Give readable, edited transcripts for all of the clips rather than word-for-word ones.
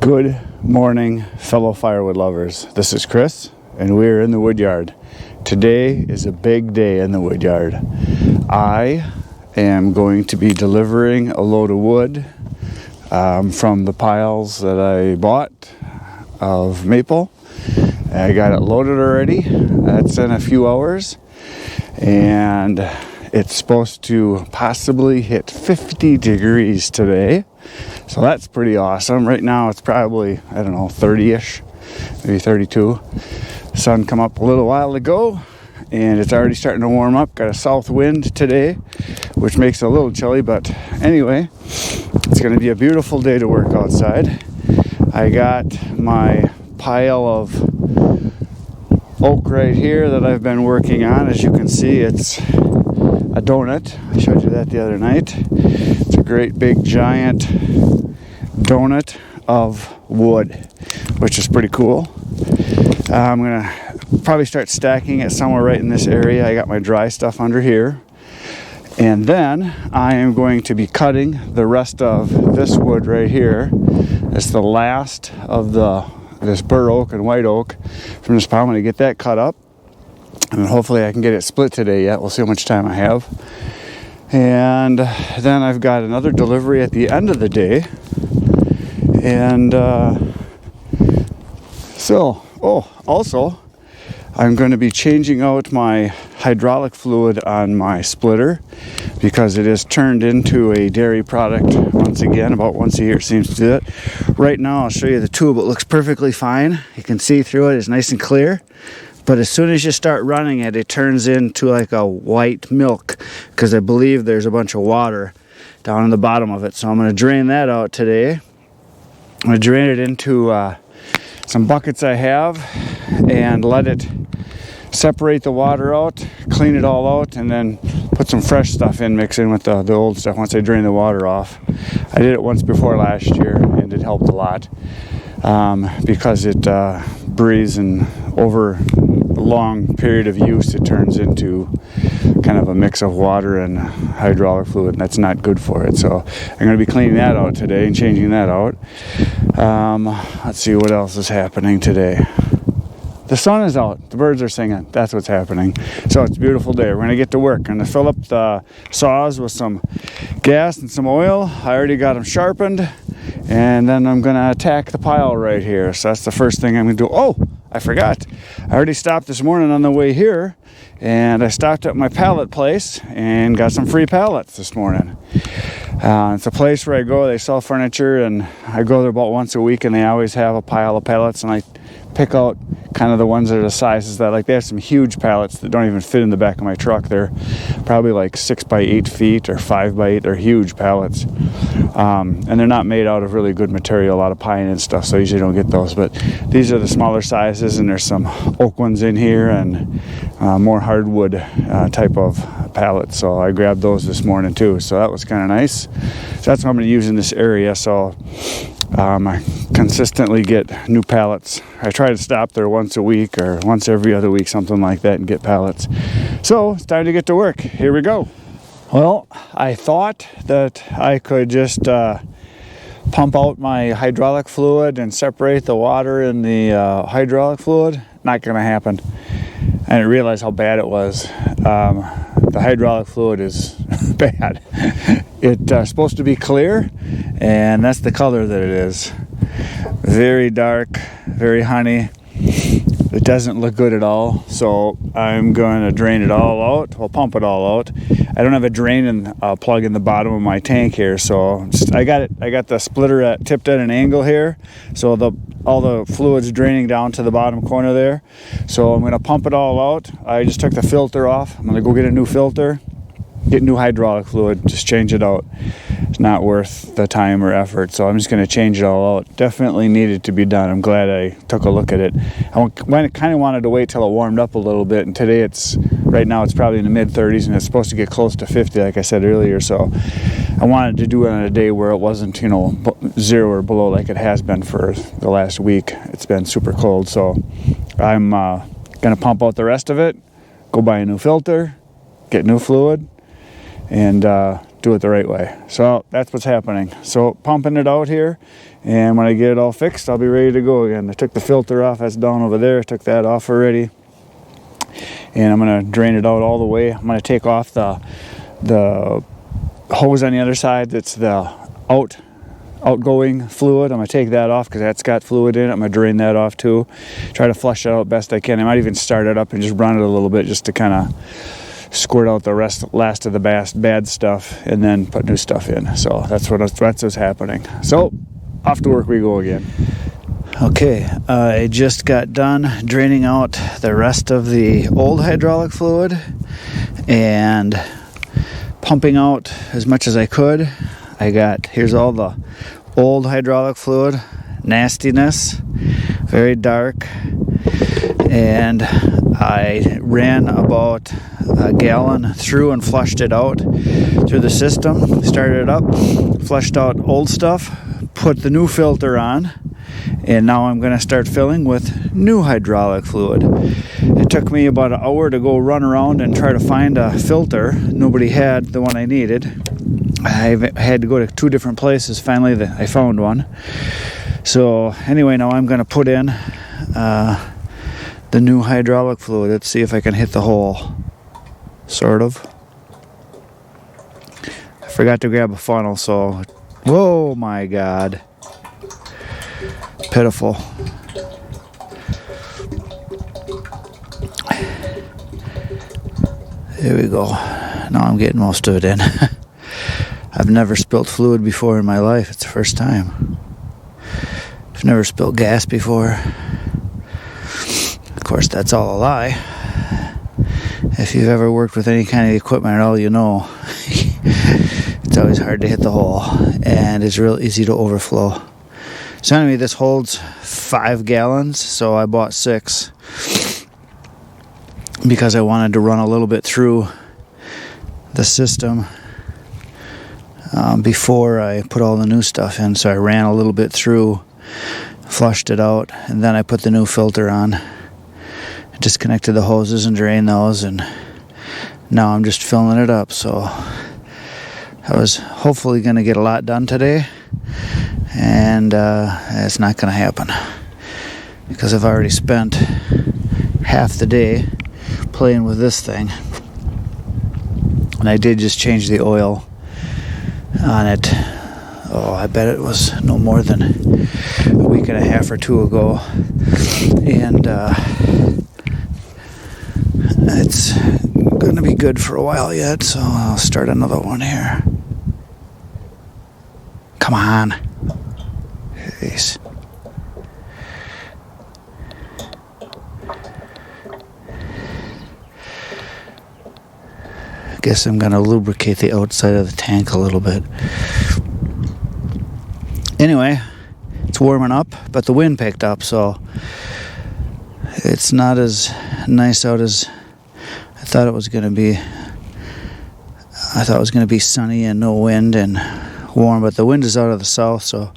Good morning, fellow firewood lovers. This is Chris, and we're in the wood yard. Today is a big day in the wood yard. I am going to be delivering a load of wood from the piles that I bought of maple. I got it loaded already. That's in a few hours, and it's supposed to possibly hit 50 degrees today. So that's pretty awesome. Right now it's probably, 30-ish, maybe 32. The sun come up a little while ago, and it's already starting to warm up. Got a south wind today, which makes it a little chilly, but anyway, it's going to be a beautiful day to work outside. I got my pile of oak right here that I've been working on. As you can see, it's a donut. I showed you that the other night. It's a great big giant donut of wood, which is pretty cool. I'm gonna probably start stacking it somewhere right in this area. I got my dry stuff under here, and then I am going to be cutting the rest of this wood right here. It's the last of this bur oak and white oak from this pile. I'm gonna get that cut up, and hopefully I can get it split today yet. We'll see how much time I have. And then I've got another delivery at the end of the day. And also, I'm going to be changing out my hydraulic fluid on my splitter because it is turned into a dairy product once again. About once a year it seems to do it. Right now I'll show you the tube. It looks perfectly fine. You can see through it. It's nice and clear. But as soon as you start running it, it turns into like a white milk because I believe there's a bunch of water down in the bottom of it. So I'm going to drain that out today. I'm going to drain it into some buckets I have and let it separate the water out, clean it all out, and then put some fresh stuff in, mix in with the old stuff once I drain the water off. I did it once before last year, and it helped a lot because it breathes, and over a long period of use it turns into kind of a mix of water and hydraulic fluid, and that's not good for it. So I'm going to be cleaning that out today and changing that out. Let's see what else is happening today. The sun is out. The birds are singing. That's what's happening. So it's a beautiful day. We're going to get to work. I'm going to fill up the saws with some gas and some oil. I already got them sharpened. And then I'm going to attack the pile right here. So that's the first thing I'm going to do. Oh, I forgot. I already stopped this morning on the way here. And I stopped at my pallet place and got some free pallets this morning. It's a place where I go. They sell furniture, and I go there about once a week, and they always have a pile of pallets, and I pick out kind of the ones that are the sizes that, like, they have some huge pallets that don't even fit in the back of my truck. They're probably like 6 by 8 feet or 5 by 8. They're huge pallets, and they're not made out of really good material, a lot of pine and stuff, so I usually don't get those. But these are the smaller sizes, and there's some oak ones in here and more hardwood type of pallets. So I grabbed those this morning too, so that was kind of nice. So that's what I'm going to use in this area. So I consistently get new pallets. I try to stop there once a week or once every other week, something like that, and get pallets. So it's time to get to work. Here we go. Well, I thought that I could just pump out my hydraulic fluid and separate the water in the hydraulic fluid. Not going to happen. I didn't realize how bad it was. The hydraulic fluid is bad. It's supposed to be clear, and that's the color that it is. Very dark, very honey. It doesn't look good at all, so I'm going to drain it all out. Well, pump it all out. I don't have a drain and plug in the bottom of my tank here, so I got the splitter tipped at an angle here, so all the fluid's draining down to the bottom corner there. So I'm going to pump it all out. I just took the filter off. I'm going to go get a new filter, get new hydraulic fluid, just change it out. It's not worth the time or effort, so I'm just going to change it all out. Definitely needed to be done. I'm glad I took a look at it. I kind of wanted to wait till it warmed up a little bit, and today right now it's probably in the mid-30s, and it's supposed to get close to 50 like I said earlier. So I wanted to do it on a day where it wasn't 0 or below like it has been for the last week. It's been super cold, so I'm going to pump out the rest of it, go buy a new filter, get new fluid, and do it the right way. So that's what's happening. So pumping it out here, and when I get it all fixed, I'll be ready to go again. I took the filter off, that's down over there. I took that off already, and I'm gonna drain it out all the way. I'm gonna take off the hose on the other side. That's the outgoing fluid. I'm gonna take that off because that's got fluid in it. I'm gonna drain that off too. Try to flush it out best I can. I might even start it up and just run it a little bit just to kind of squirt out the last of the bad stuff, and then put new stuff in. So that's what's happening. So off to work we go again. Okay, I just got done draining out the rest of the old hydraulic fluid and pumping out as much as I could. Here's all the old hydraulic fluid, nastiness, very dark, and I ran about a gallon through and flushed it out through the system, started it up, flushed out old stuff, put the new filter on, and now I'm going to start filling with new hydraulic fluid. It took me about an hour to go run around and try to find a filter. Nobody had the one I needed. I had to go to 2 different places. Finally, I found one. So anyway, now I'm going to put in the new hydraulic fluid. Let's see if I can hit the hole. Sort of. I forgot to grab a funnel, so... Whoa, my God. Pitiful. There we go. Now I'm getting most of it in. I've never spilled fluid before in my life. It's the first time. I've never spilled gas before. Of course, that's all a lie. If you've ever worked with any kind of equipment at all, you know it's always hard to hit the hole, and it's real easy to overflow. So anyway, this holds 5 gallons, so I bought 6 because I wanted to run a little bit through the system before I put all the new stuff in. So I ran a little bit through, flushed it out, and then I put the new filter on. I disconnected the hoses and drained those, and now I'm just filling it up. So I was hopefully going to get a lot done today, and it's not going to happen because I've already spent half the day playing with this thing. And I did just change the oil on it. Oh, I bet it was no more than a week and a half or 2 ago. And it's going to be good for a while yet, so I'll start another one here. Come on. Jeez. Guess I'm going to lubricate the outside of the tank a little bit. Anyway, it's warming up, but the wind picked up, so it's not as nice out as I thought it was going to be. I thought it was going to be sunny and no wind and warm, but the wind is out of the south, so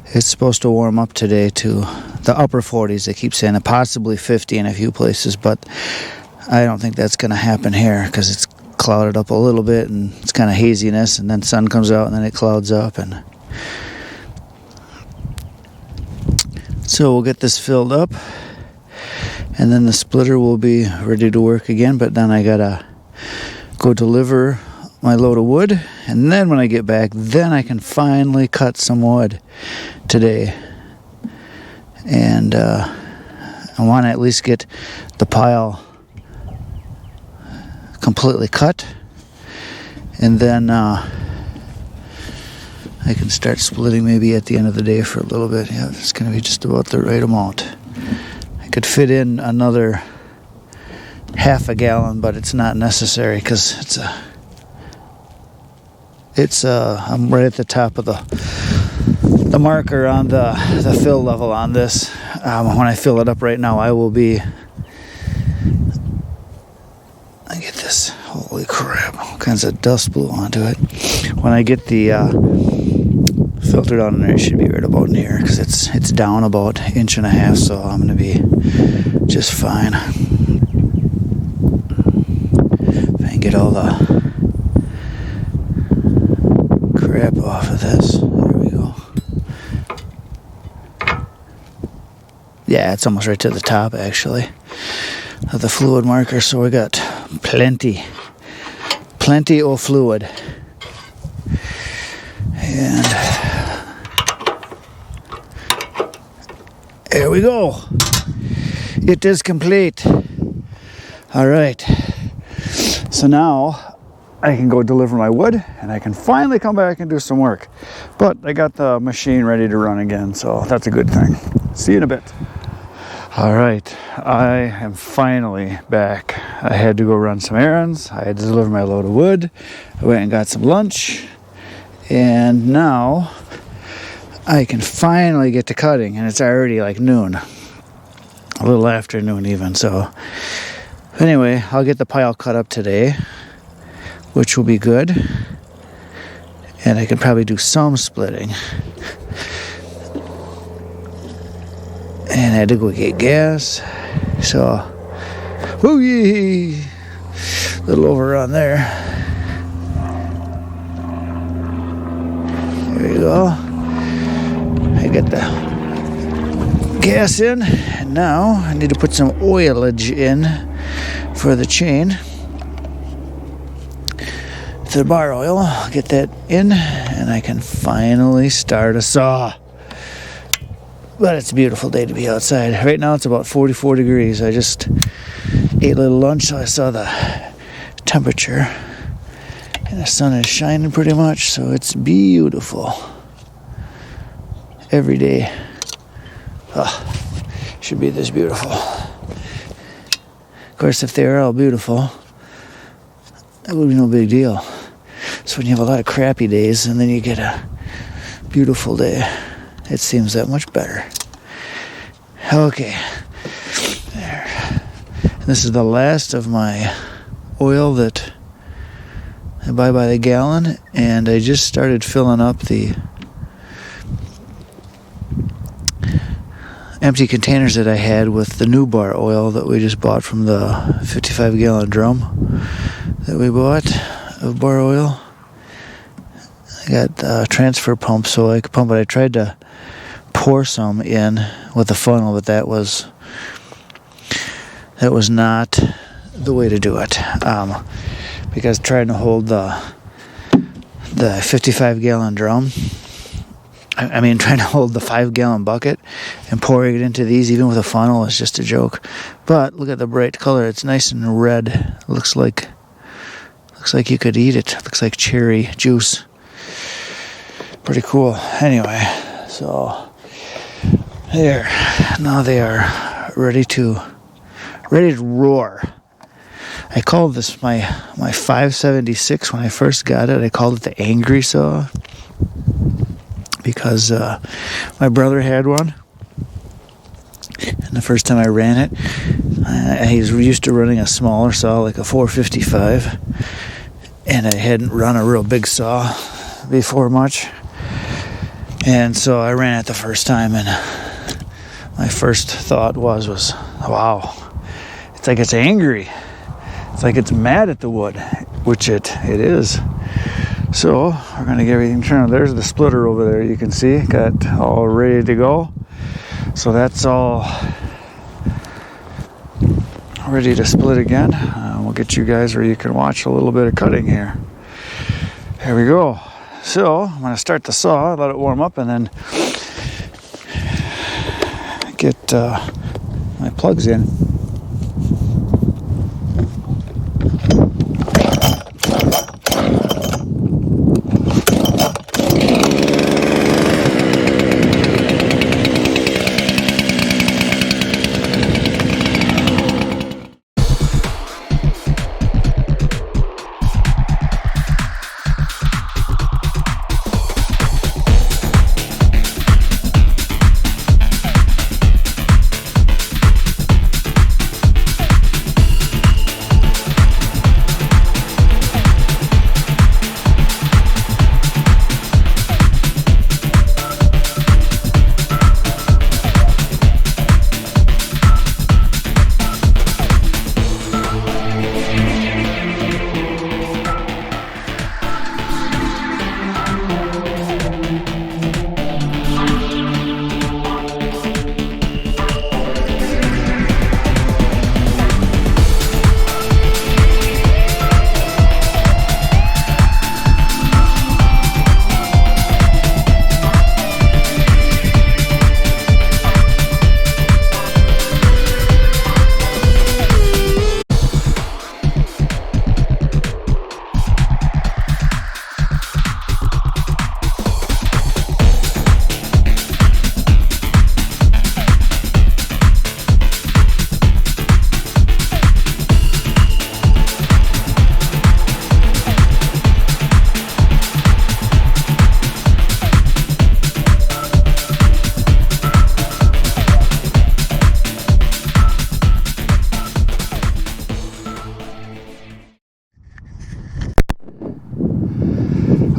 it's supposed to warm up today to the upper 40s. They keep saying possibly 50 in a few places, but I don't think that's going to happen here because it's clouded up a little bit and it's kind of haziness, and then sun comes out and then it clouds up, and so we'll get this filled up and then the splitter will be ready to work again. But then I gotta go deliver my load of wood, and then when I get back, then I can finally cut some wood today. And I want to at least get the pile completely cut, and then I can start splitting maybe at the end of the day for a little bit. Yeah, it's going to be just about the right amount. I could fit in another half a gallon, but it's not necessary because I'm right at the top of the marker on the fill level on this. When I fill it up right now, I get this. Holy crap. All kinds of dust blew onto it. When I get the filter down in there, it should be right about in here because it's down about 1.5 inches, so I'm going to be just fine. If I can get all the Yeah, it's almost right to the top, actually, of the fluid marker. So we got plenty of fluid. And there we go. It is complete. All right. So now I can go deliver my wood and I can finally come back and do some work. But I got the machine ready to run again, so that's a good thing. See you in a bit. All right, I am finally back. I had to go run some errands. I had to deliver my load of wood. I went and got some lunch. And now I can finally get to cutting, and it's already like noon. A little after noon even, so anyway, I'll get the pile cut up today, which will be good. And I can probably do some splitting. And I had to go get gas, so whoo-yee, little overrun there. There you go. I get the gas in, and now I need to put some oilage in for the chain. The bar oil, I'll get that in, and I can finally start a saw. But it's a beautiful day to be outside. Right now it's about 44 degrees. I just ate a little lunch, so I saw the temperature. And the sun is shining pretty much, so it's beautiful. Every day. Should be this beautiful. Of course, if they were all beautiful, that would be no big deal. So when you have a lot of crappy days and then you get a beautiful day, it seems that much better. Okay. There. And this is the last of my oil that I buy by the gallon, and I just started filling up the empty containers that I had with the new bar oil that we just bought from the 55-gallon drum that we bought of bar oil. I got a transfer pump so I could pump it. I tried to pour some in with a funnel, but that was not the way to do it. Because trying to hold the 55-gallon drum, trying to hold the 5-gallon bucket and pouring it into these even with a funnel is just a joke. But look at the bright color. It's nice and red. It looks like you could eat it. It looks like cherry juice. Pretty cool. Anyway, so there. Now they are ready to roar. I called this my 576 when I first got it. I called it the angry saw because my brother had one. And the first time I ran it, he's used to running a smaller saw like a 455. And I hadn't run a real big saw before much. And so I ran it the first time, and my first thought was, wow, it's like it's angry. It's like it's mad at the wood, which it is. So we're going to get everything turned. There's the splitter over there, you can see, got all ready to go. So that's all ready to split again. We'll get you guys where you can watch a little bit of cutting here. Here we go. So I'm going to start the saw, let it warm up, and then get my plugs in.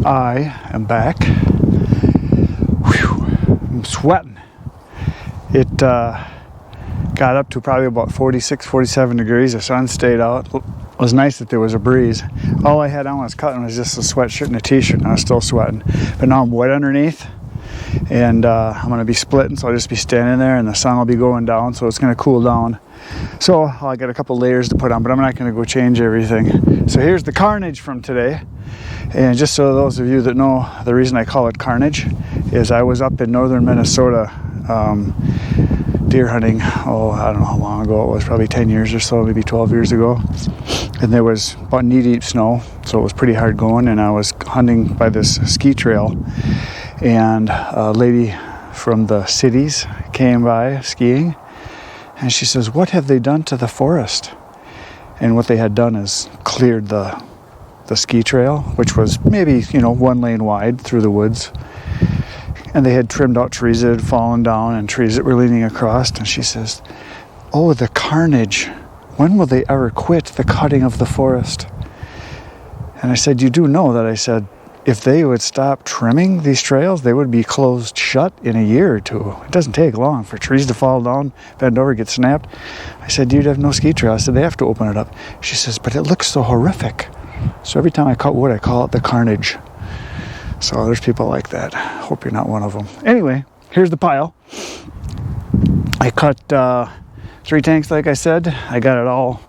I am back. Whew, I'm sweating. It got up to probably about 46, 47 degrees. The sun stayed out. It was nice that there was a breeze. All I had on when I was cutting was just a sweatshirt and a t-shirt, and I was still sweating. But now I'm wet underneath, and I'm going to be splitting, so I'll just be standing there, and the sun will be going down, so it's going to cool down. So I got a couple layers to put on, but I'm not going to go change everything. So here's the carnage from today. And just so those of you that know, the reason I call it carnage is I was up in northern Minnesota deer hunting, I don't know how long ago it was, probably 10 years or so, maybe 12 years ago. And there was about knee-deep snow, so it was pretty hard going, and I was hunting by this ski trail. And a lady from the cities came by skiing, and she says, "What have they done to the forest?" And what they had done is cleared the ski trail, which was maybe, 1 lane wide through the woods. And they had trimmed out trees that had fallen down and trees that were leaning across. And she says, "Oh, the carnage. When will they ever quit the cutting of the forest?" And I said, "You do know that," I said, "if they would stop trimming these trails, they would be closed shut in a year or two. It doesn't take long for trees to fall down, bend over, get snapped." I said, "You'd have no ski trail." I said, "They have to open it up." She says, "But it looks so horrific." So every time I cut wood, I call it the carnage. So there's people like that. Hope you're not one of them. Anyway, here's the pile. I cut 3 tanks, like I said. I got it all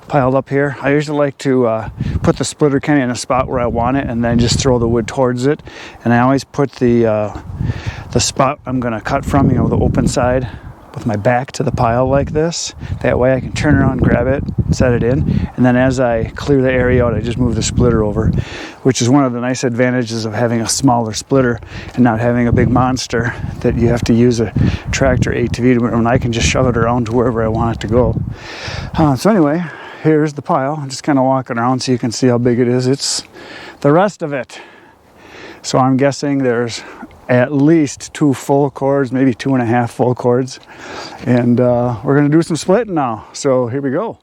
piled up here. I usually like to put the splitter kind of in a spot where I want it, and then just throw the wood towards it. And I always put the spot I'm going to cut from, the open side, with my back to the pile like this. That way I can turn around, grab it, set it in, and then as I clear the area out, I just move the splitter over, which is one of the nice advantages of having a smaller splitter and not having a big monster that you have to use a tractor ATV to, and I can just shove it around to wherever I want it to go. So anyway, here's the pile. I'm just kind of walking around so you can see how big it is. It's the rest of it. So I'm guessing there's at least 2 full cords, maybe 2.5 full cords. And we're going to do some splitting now. So here we go.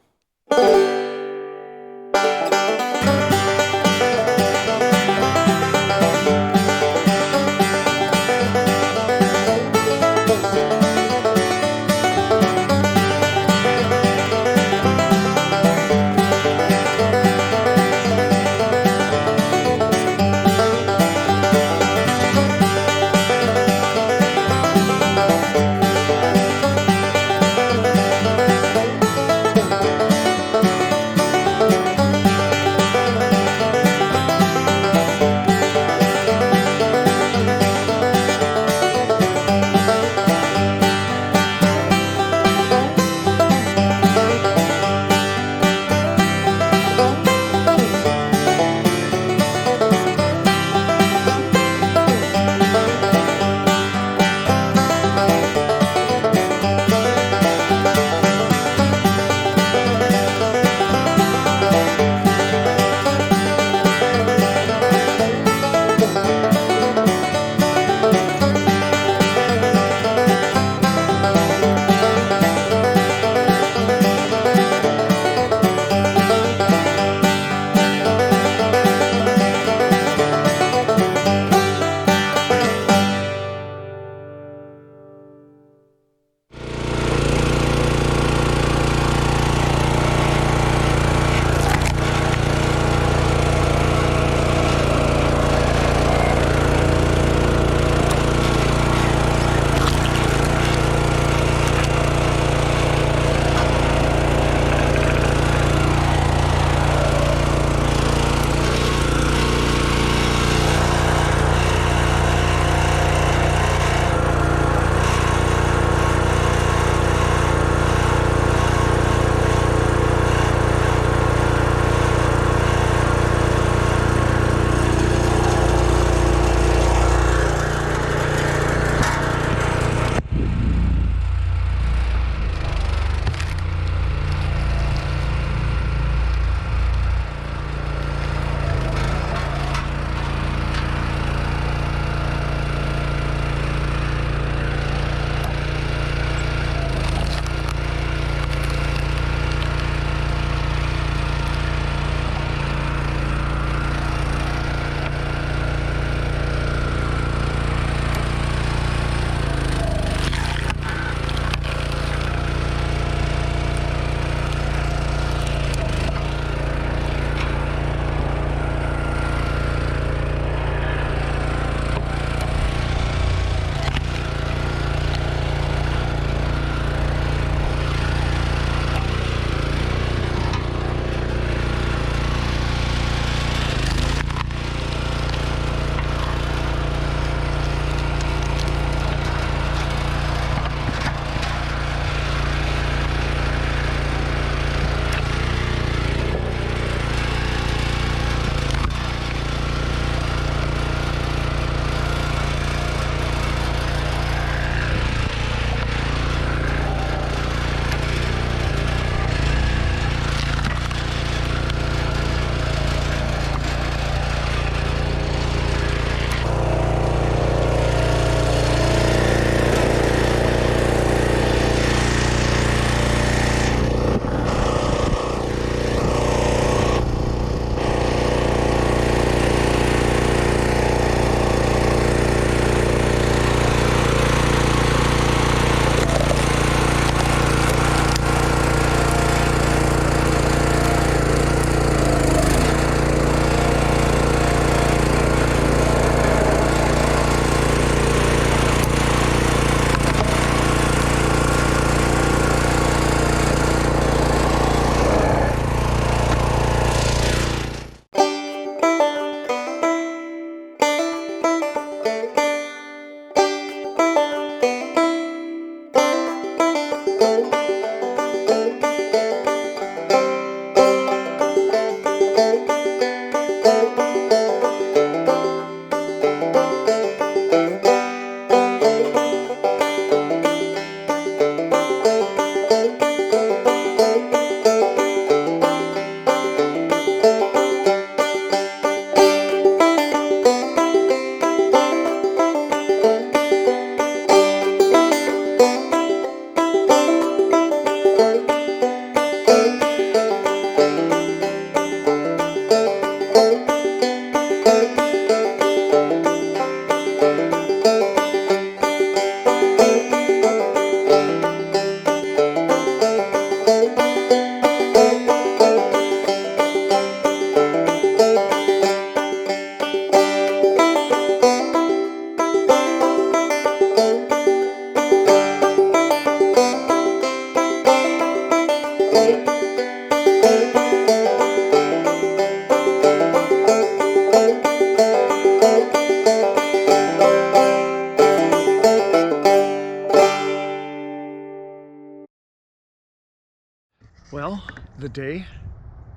the day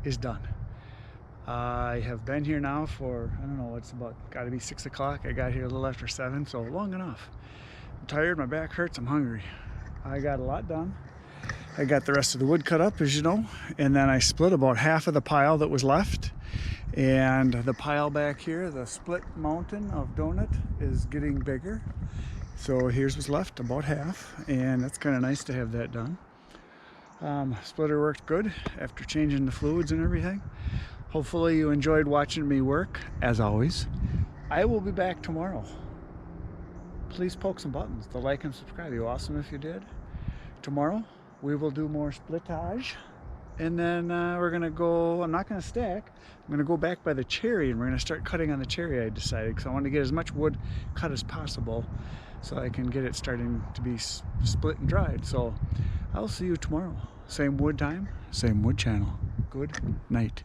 is done. I have been here now for, I don't know, it's about, gotta be 6 o'clock. I got here a little after 7, so long enough. I'm tired, my back hurts, I'm hungry. I got a lot done. I got the rest of the wood cut up, as you know, and then I split about half of the pile that was left. And the pile back here, the split mountain of donut, is getting bigger. So here's what's left, about half, and that's kind of nice to have that done. Splitter worked good after changing the fluids and everything. Hopefully you enjoyed watching me work, as always. I will be back tomorrow. Please poke some buttons. The like and subscribe. It'd be awesome if you did. Tomorrow we will do more splittage. And then we're gonna go, I'm not gonna stack, I'm gonna go back by the cherry and we're gonna start cutting on the cherry, I decided, because I want to get as much wood cut as possible so I can get it starting to be split and dried. So I'll see you tomorrow. Same wood time, same wood channel. Good night.